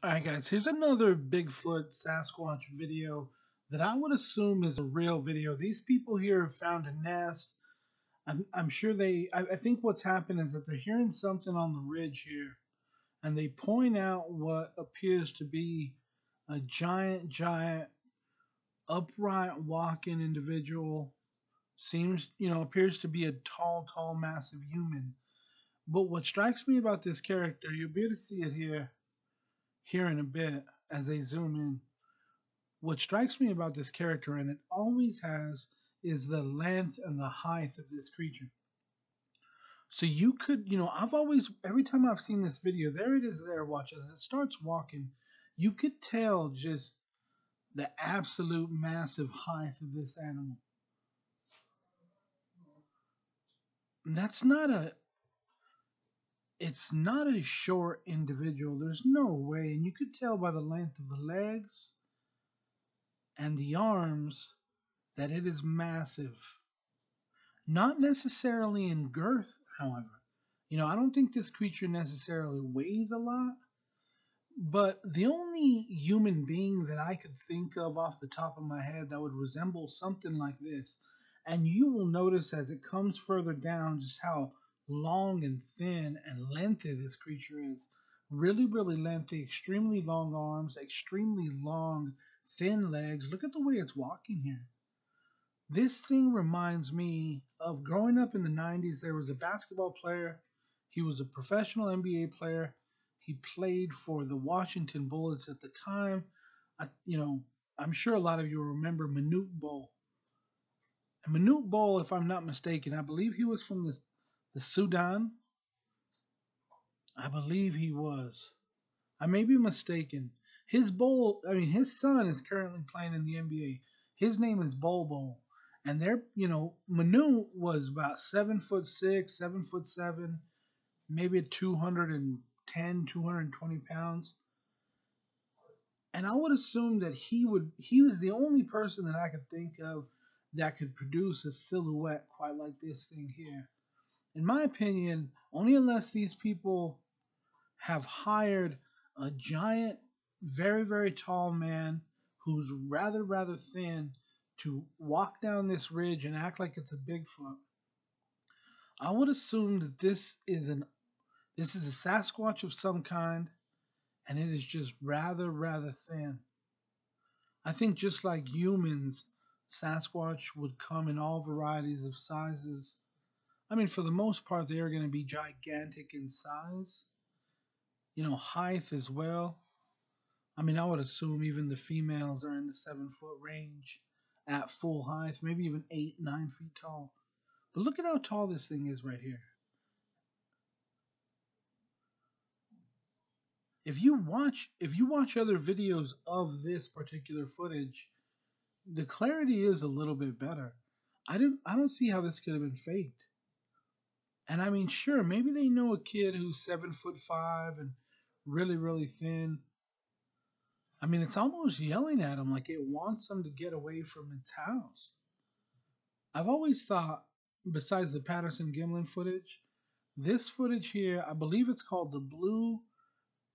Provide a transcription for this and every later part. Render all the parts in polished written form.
Alright guys, here's another Bigfoot Sasquatch video that I would assume is a real video. These people here have found a nest. I'm sure I think what's happened is that they're hearing something on the ridge here, and they point out what appears to be a giant, upright walking individual. Seems, appears to be a tall, massive human. But what strikes me about this character, you'll be able to see it here in a bit as they zoom in. What strikes me about this character, and it always has, is the length and the height of this creature. So you could, I've always, every time I've seen this video, there it is there, watch as it starts walking, you could tell just the absolute massive height of this animal. And it's not a short individual. There's no way. And you could tell by the length of the legs and the arms that it is massive. Not necessarily in girth, however. I don't think this creature necessarily weighs a lot, but the only human being that I could think of off the top of my head that would resemble something like this, and you will notice as it comes further down just how long and thin and lengthy this creature is. Really lengthy, extremely long arms, extremely long, thin legs. Look at the way it's walking here. This thing reminds me of growing up in the 90s. There was a basketball player. He was a professional NBA player. He played for the Washington Bullets at the time. I'm sure a lot of you remember Manute Bol. And Manute Bol, if I'm not mistaken, I believe he was from the Sudan. I believe he was. I may be mistaken. His son is currently playing in the NBA. His name is Bol. And Manu was about 7'6", 7'7", maybe 210, 220 pounds. And I would assume that he was the only person that I could think of that could produce a silhouette quite like this thing here. In my opinion, only unless these people have hired a giant, very tall man who's rather thin to walk down this ridge and act like it's a Bigfoot. I would assume that this is a Sasquatch of some kind, and it is just rather thin. I think just like humans, Sasquatch would come in all varieties of sizes. I mean, for the most part, they are going to be gigantic in size. Height as well. I mean, I would assume even the females are in the 7-foot range at full height, maybe even 8, 9 feet tall. But look at how tall this thing is right here. If you watch other videos of this particular footage, the clarity is a little bit better. I don't see how this could have been faked. And I mean, sure, maybe they know a kid who's 7'5" and really thin. I mean, it's almost yelling at him like it wants him to get away from its house. I've always thought, besides the Patterson Gimlin footage, this footage here, I believe it's called the Blue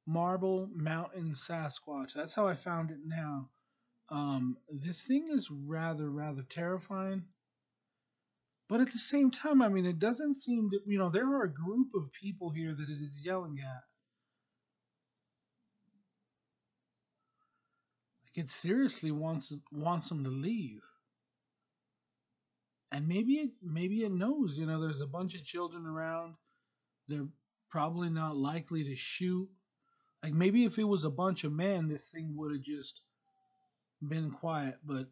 Marble Mountain Sasquatch. That's how I found it now. This thing is rather terrifying. But at the same time, I mean, it doesn't seem that, there are a group of people here that it is yelling at. Like it seriously wants them to leave. And maybe it knows, there's a bunch of children around. They're probably not likely to shoot. Like maybe if it was a bunch of men, this thing would have just been quiet, but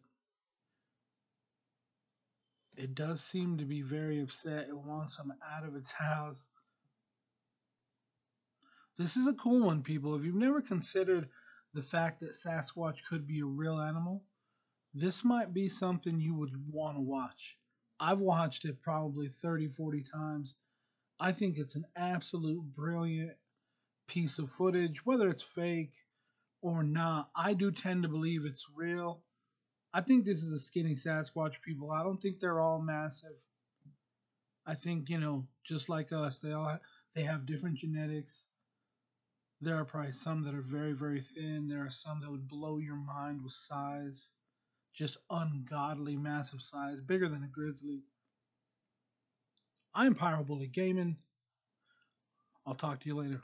it does seem to be very upset. It wants them out of its house. This is a cool one, people. If you've never considered the fact that Sasquatch could be a real animal, this might be something you would want to watch. I've watched it probably 30, 40 times. I think it's an absolute brilliant piece of footage, whether it's fake or not. I do tend to believe it's real. I think this is a skinny Sasquatch, people. I don't think they're all massive. I think, just like us, they have different genetics. There are probably some that are very, very thin. There are some that would blow your mind with size. Just ungodly massive size, bigger than a grizzly. I'm Pyro Bully Gaming. I'll talk to you later.